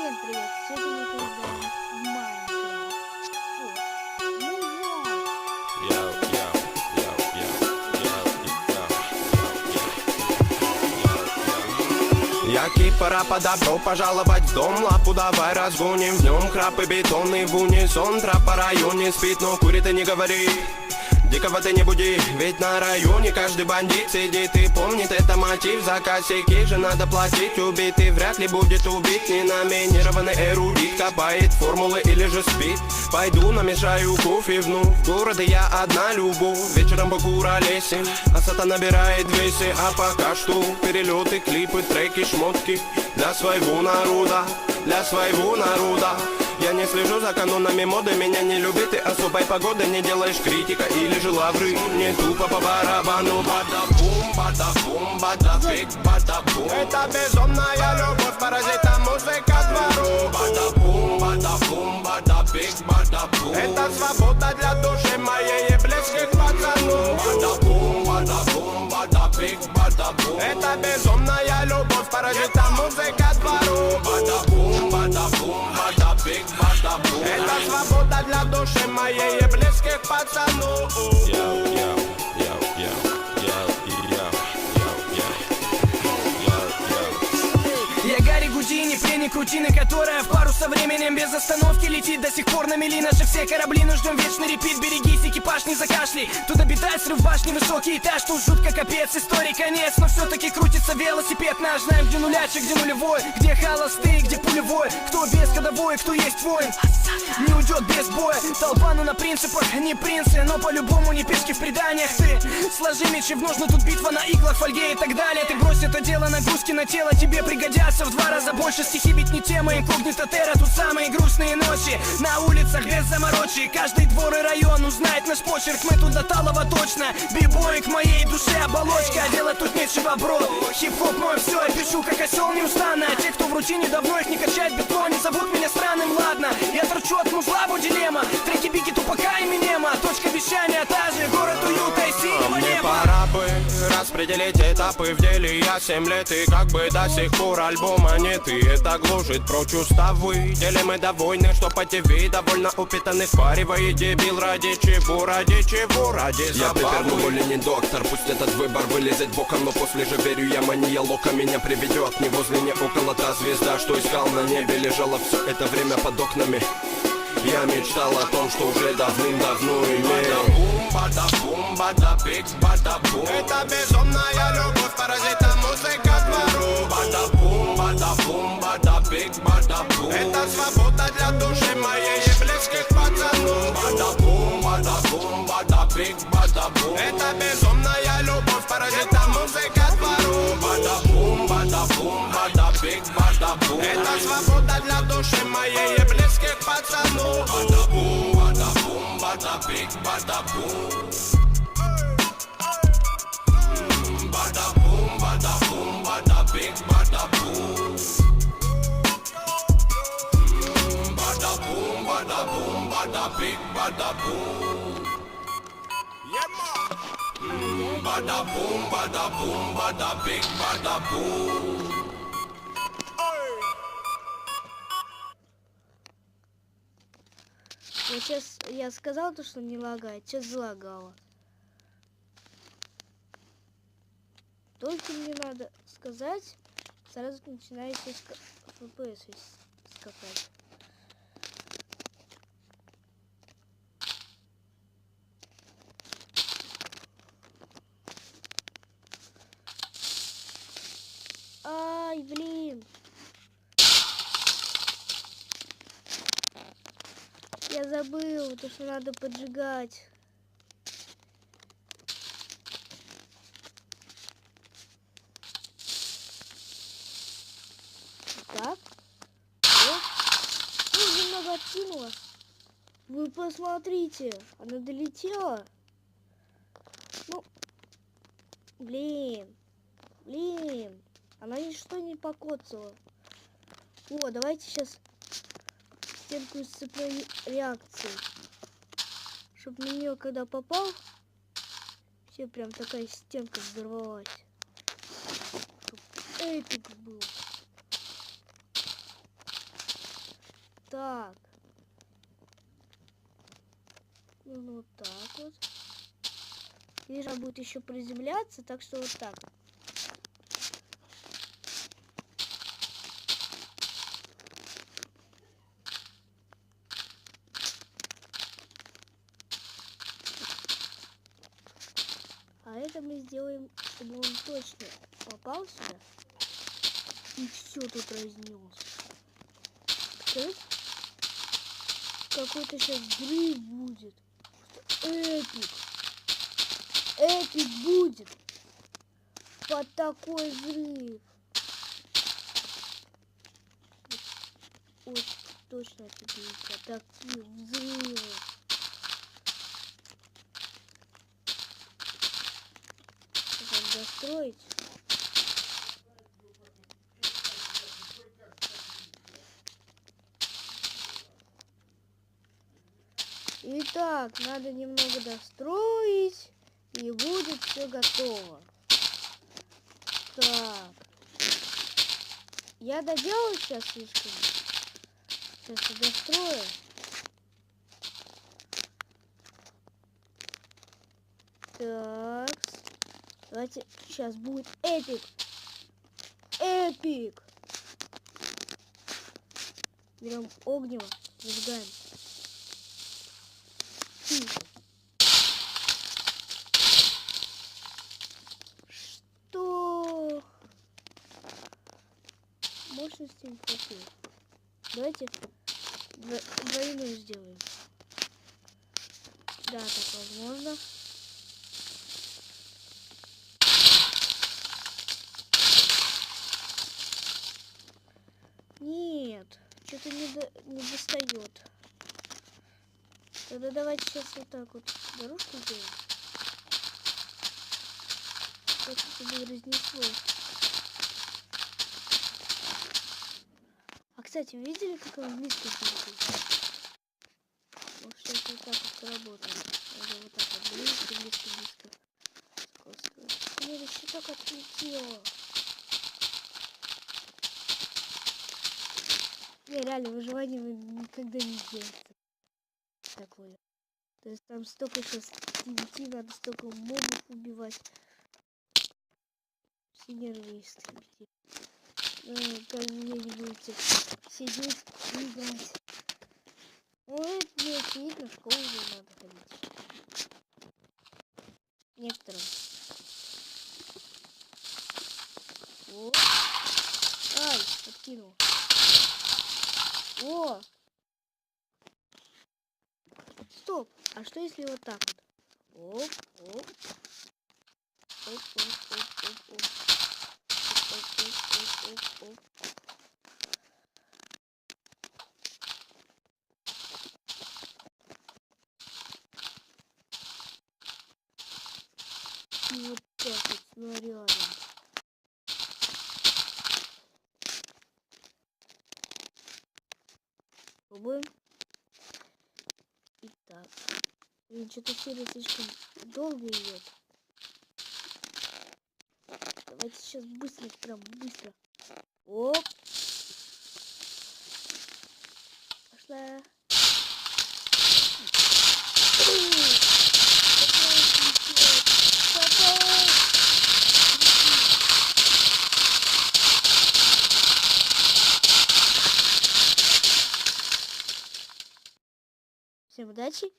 Всем привет! Сегодня мы поиграем в Майнкрафт. Яки, пора по добро пожаловать в дом. Лапу давай разгоним, в нем храп и бетонный в унисон. Трап по районе спит, но курит и не говори. Дикого ты не буди, ведь на районе каждый бандит сидит и помнит это мотив. За косяки же надо платить, убитый вряд ли будет убит. Неноминированный эрудит копает формулы или же спит. Пойду намешаю кофе в города я одна любовь. Вечером покуролесим, а сата набирает весы. А пока что перелеты, клипы, треки, шмотки для своего народа, для своего народа. Я не слежу за канонами моды, меня не любит и особой погоды. Не делаешь критика или же лавры, не тупо по барабану. Бада-бум, бада-бум, бада-биг, бада-бум. Это безумная любовь, паразита, музыка двору. Бада-бум, бада-бум, бада-биг, бада-бум. Это свобода для души моей и близких пацанов. Бада-бум, бада-бум, бада-биг, бада-бум. Это безумная любовь, паразита, музыка двору. Бада-бум, бада-бум, бада-биг, бада-бум. Это свобода для души моей и близких пацанов. Я Гарри Гудини, пленник рутины, которая в пару со временем без остановки летит. До сих пор на мели наши все корабли, но ждем вечный репит. Берегись, экипаж, не закашляй. Тут обитает срыв башни, высокий этаж. Тут жутко капец, истории конец. Но все-таки крутится велосипед наш. Знаем, где нулячек, где нулевой, где холостые, где пулевой. Кто без ходовой, кто есть воин, не уйдет без боя. Толпа, ну на принципах, не принцы, но по-любому не пешки в преданиях. Ты сложи мечи в ножны, тут битва на иглах, фольге и так далее. Ты брось это дело, нагрузки на тело тебе пригодятся в 2 раза больше. Стихи ведь не тема, инкогнито терра. Тут самые грустные ночи на улицах без заморочи. Каждый двор и район узнает наш почерк. Мы тут до талого точно. Бибой к моей душе оболочка. Делать тут нечего, бро. Хип-хоп мой все, я пишу как осел неустанно. Те, кто в рутине давно их не качает бетон, не зовут меня странным, ладно. Я торчу от музла, дилемма. Треки Бигги, Тупака и Минема. Точка вещания та же, город уюта и синего мне неба. пора бы распределить этапы в деле. Я 7 лет и как бы до сих пор альбома нет. И это гложет прочь уставы. Деле мы довольны, что по ТВ довольно упитанный впаривает дебил. Ради чего, ради чего, ради забавы. Я припер, но более не доктор. Пусть этот выбор вылезет боком, но после же верю я мания лока меня приведет. Не возле, не около та звезда, что искал на небе. Лежала все это время под окнами. Я мечтал о том, что уже давным-давно имел. Бада-бум, бада-бум, бада-биг, бада-бум. Это безумная любовь, паразита, музыка двору. Бада-бум, бада-бум, бада-биг, бада-бум. Это свобода для души моей и близких пацанов. Бада-бум, бада-бум, бада-биг, бада-бум. Это безумная любовь, паразита, музыка двору. Бада-бум, бада-бум, бада-биг, бада-бум. Это свобода для души моей и близких пацанов. Bada-boom, bada-boom, bada-big, bada-boom. Bada-boom, bada-boom, bada-big, bada-boom. Bada-boom, bada-boom, bada-big, bada-boom. Bada-boom, bada-boom, bada-big, bada-boom. Вот сейчас я сказал то, что не лагает, сейчас залагало. Только мне надо сказать, сразу начинаете FPS скакать. Ай, блин. Я забыл, то что надо поджигать. Так. Немного откинула. Вы посмотрите, она долетела. Ну, блин, она ничто не покоцала. О, давайте сейчас стенку из цепной реакции, чтобы на нее когда попал, все прям такая стенка взорвалась. Эпик был. так. Ну вот так вот. Вижу, будет еще приземляться, так что вот так. А это мы сделаем, чтобы он точно попал сюда. И все тут разнес. Представляете? Какой-то сейчас взрыв будет. Эпик. Эпик будет. Под такой взрыв. Очень точно офигеть. Под такие взрывы. Достроить. Итак, надо немного достроить, и будет все готово. Так. Я доделаю сейчас слишком. Сейчас я дострою. Так. Давайте, сейчас будет эпик. Эпик. Берем огнево, зажигаем. Что? Мощности не хватило. Давайте двойную сделаем. Да, так возможно. Нет, что-то не достает. Тогда давайте сейчас вот так вот дорожку сделаем. Так, чтобы разнесло. А, кстати, видели, как он близко смотрится? Вот сейчас вот так вот сработает. Надо вот так вот близко. Блин, еще так отлетело. Не, реально, выживание никогда не делается. Такое. То есть там столько сейчас TNT, надо столько мобов убивать. Все нервы истребить. Как мне не будете сидеть и играть. Ну, это не очевидно, в школу уже надо ходить. Некоторым. Вот. Ай, подкинул. О! Стоп! А что если вот так вот? Оп, оп. Оп, оп, оп, оп, оп. Оп, оп, оп, оп, оп. И вот так вот снарядом. Пробуем. Итак. Блин, что-то серия слишком долго идет. Давайте сейчас быстро, прям быстро. Оп. Пошла. Всем удачи